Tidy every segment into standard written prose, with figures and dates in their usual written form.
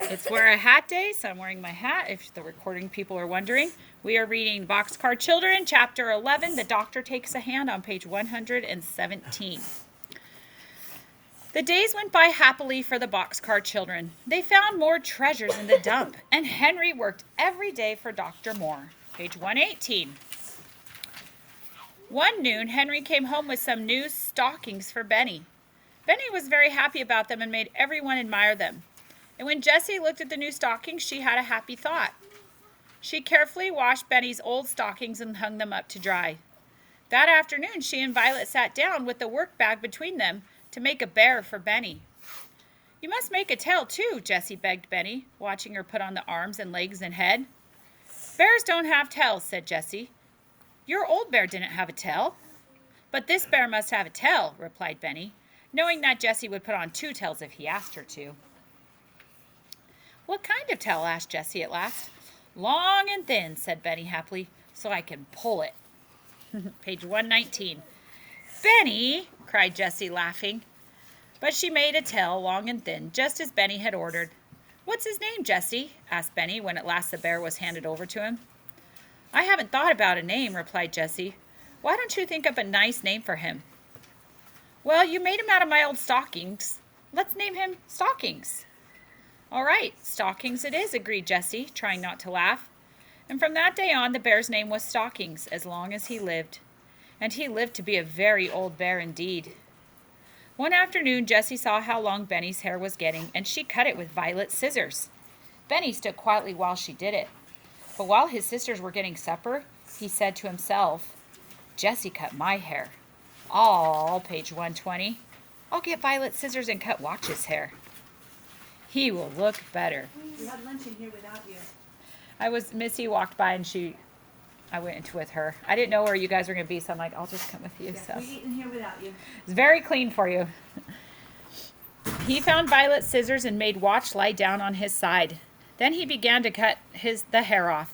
It's Wear a Hat Day, so I'm wearing my hat, if the recording people are wondering. We are reading Boxcar Children, Chapter 11, The Doctor Takes a Hand, on page 117. The days went by happily for the Boxcar Children. They found more treasures in the dump, and Henry worked every day for Dr. Moore. Page 118. One noon, Henry came home with some new stockings for Benny. Benny was very happy about them and made everyone admire them. And when Jessie looked at the new stockings, she had a happy thought. She carefully washed Benny's old stockings and hung them up to dry. That afternoon, she and Violet sat down with the work bag between them to make a bear for Benny. You must make a tail too, Jessie begged Benny, watching her put on the arms and legs and head. Bears don't have tails, said Jessie. Your old bear didn't have a tail. But this bear must have a tail, replied Benny, knowing that Jessie would put on two tails if he asked her to. What kind of tail? Asked Jessie at last. Long and thin, said Benny happily, so I can pull it. Page 119. Benny, cried Jessie, laughing. But she made a tail, long and thin, just as Benny had ordered. What's his name, Jessie? Asked Benny when at last the bear was handed over to him. I haven't thought about a name, replied Jessie. Why don't you think up a nice name for him? Well, you made him out of my old stockings. Let's name him Stockings. All right, Stockings it is, agreed Jessie, trying not to laugh. And from that day on, the bear's name was Stockings, as long as he lived. And he lived to be a very old bear indeed. One afternoon, Jessie saw how long Benny's hair was getting, and she cut it with Violet's scissors. Benny stood quietly while she did it. But while his sisters were getting supper, he said to himself, Jessie cut my hair. All, page 120. I'll get Violet's scissors and cut Watch's hair. He will look better. We had lunch in here without you. Missy walked by and I went with her. I didn't know where you guys were going to be, so I'm like, I'll just come with you. Yeah, So we eat in here without you. it's very clean for you. He found Violet's scissors and made Watch lie down on his side. Then he began to cut the hair off.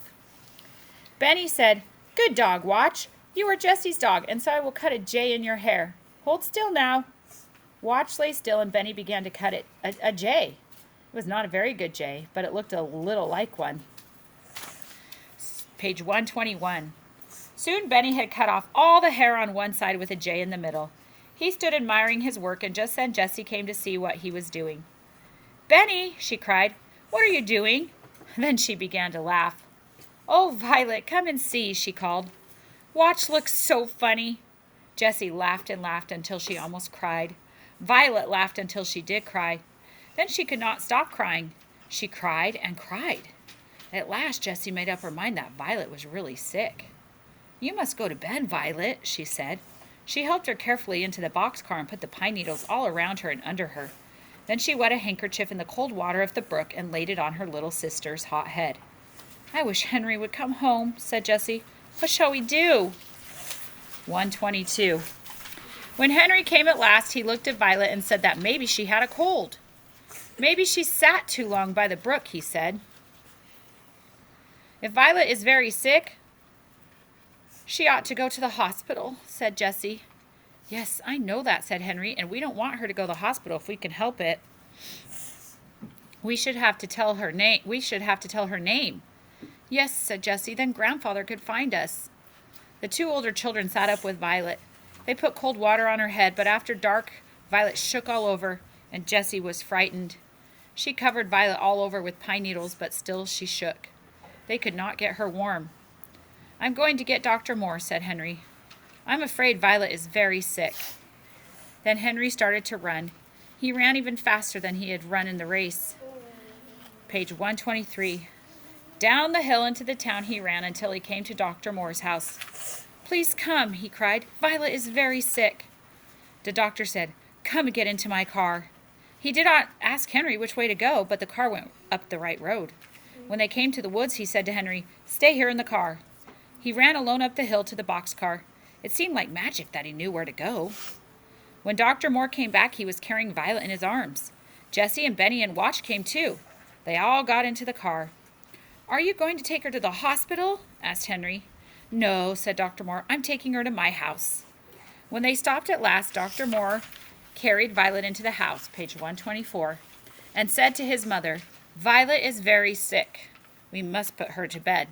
Benny said, Good dog, Watch. You are Jessie's dog, and so I will cut a J in your hair. Hold still now. Watch lay still, and Benny began to cut it, a J. It was not a very good J, but it looked a little like one. Page 121. Soon Benny had cut off all the hair on one side with a J in the middle. He stood admiring his work, and just then Jessie came to see what he was doing. Benny, she cried, what are you doing? Then she began to laugh. Oh, Violet, come and see, she called. Watch looks so funny. Jessie laughed and laughed until she almost cried. Violet laughed until she did cry. Then she could not stop crying. She cried and cried. At last, Jessie made up her mind that Violet was really sick. You must go to bed, Violet, she said. She helped her carefully into the boxcar and put the pine needles all around her and under her. Then she wet a handkerchief in the cold water of the brook and laid it on her little sister's hot head. I wish Henry would come home, said Jessie. What shall we do? 122. When Henry came at last, he looked at Violet and said that maybe she had a cold. Maybe she sat too long by the brook, he said. If Violet is very sick, she ought to go to the hospital, said Jessie. Yes, I know that, said Henry, and we don't want her to go to the hospital if we can help it. We should have to tell her name. Yes, said Jessie, then Grandfather could find us. The two older children sat up with Violet. They put cold water on her head, but after dark, Violet shook all over, and Jessie was frightened. She covered Violet all over with pine needles, but still she shook. They could not get her warm. I'm going to get Dr. Moore, said Henry. I'm afraid Violet is very sick. Then Henry started to run. He ran even faster than he had run in the race. Page 123. Down the hill into the town he ran until he came to Dr. Moore's house. Please come, he cried. Violet is very sick. The doctor said, Come and get into my car. He did not ask Henry which way to go, but the car went up the right road. When they came to the woods, he said to Henry, Stay here in the car. He ran alone up the hill to the boxcar. It seemed like magic that he knew where to go. When Dr. Moore came back, he was carrying Violet in his arms. Jessie and Benny and Watch came too. They all got into the car. Are you going to take her to the hospital? Asked Henry. No, said Dr. Moore. I'm taking her to my house. When they stopped at last, Dr. Moore carried Violet into the house, page 124, and said to his mother, Violet is very sick. We must put her to bed.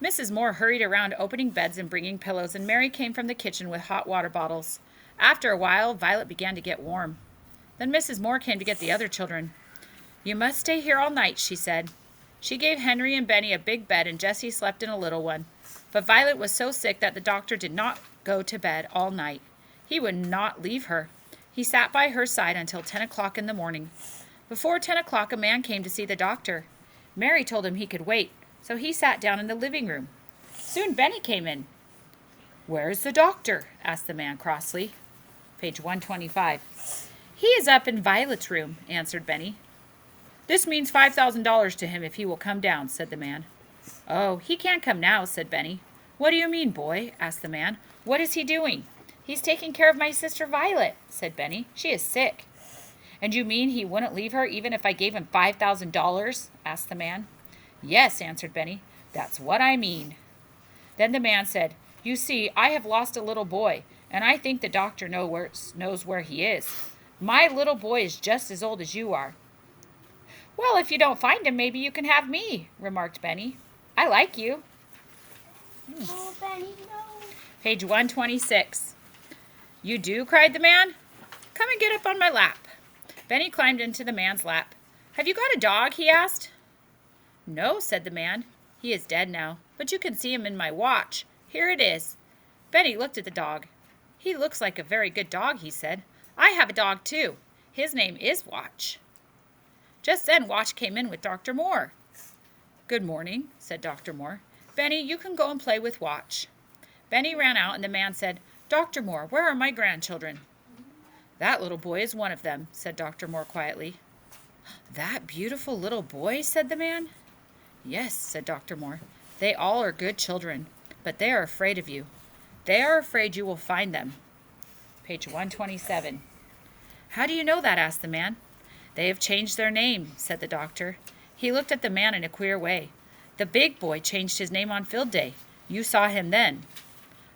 Mrs. Moore hurried around opening beds and bringing pillows, and Mary came from the kitchen with hot water bottles. After a while, Violet began to get warm. Then Mrs. Moore came to get the other children. You must stay here all night, she said. She gave Henry and Benny a big bed, and Jessie slept in a little one. But Violet was so sick that the doctor did not go to bed all night. He would not leave her. He sat by her side until 10 o'clock in the morning. Before 10 o'clock, a man came to see the doctor. Mary told him he could wait, so he sat down in the living room. Soon Benny came in. Where's the doctor? Asked the man crossly. Page 125. He is up in Violet's room, answered Benny. This means $5,000 to him if he will come down, said the man. Oh, he can't come now, said Benny. What do you mean, boy? Asked the man. What is he doing? He's taking care of my sister Violet, said Benny. She is sick. And you mean he wouldn't leave her even if I gave him $5,000? Asked the man. Yes, answered Benny. That's what I mean. Then the man said, You see, I have lost a little boy, and I think the doctor knows where he is. My little boy is just as old as you are. Well, if you don't find him, maybe you can have me, remarked Benny. I like you. Oh, Benny, no. Page 126. You do? Cried the man. Come and get up on my lap. Benny climbed into the man's lap. Have you got a dog? He asked. No, said the man. He is dead now, but you can see him in my watch. Here it is. Benny looked at the dog. He looks like a very good dog, he said. I have a dog, too. His name is Watch. Just then, Watch came in with Dr. Moore. Good morning, said Dr. Moore. Benny, you can go and play with Watch. Benny ran out, and the man said, Dr. Moore, where are my grandchildren? That little boy is one of them, said Dr. Moore quietly. That beautiful little boy, said the man. Yes, said Dr. Moore. They all are good children, but they are afraid of you. They are afraid you will find them. Page 127. How do you know that? Asked the man. They have changed their name, said the doctor. He looked at the man in a queer way. The big boy changed his name on field day. You saw him then.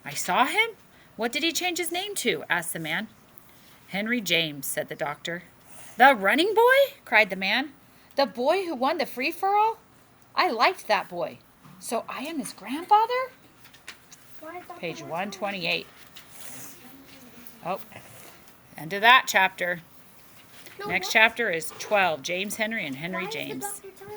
I saw him? What did he change his name to? Asked the man. Henry James, said the doctor. The running boy? Cried the man. The boy who won the free-for-all? I liked that boy. So I am his grandfather? Page 128. Oh, end of that chapter. Next chapter is 12, James Henry and Henry James.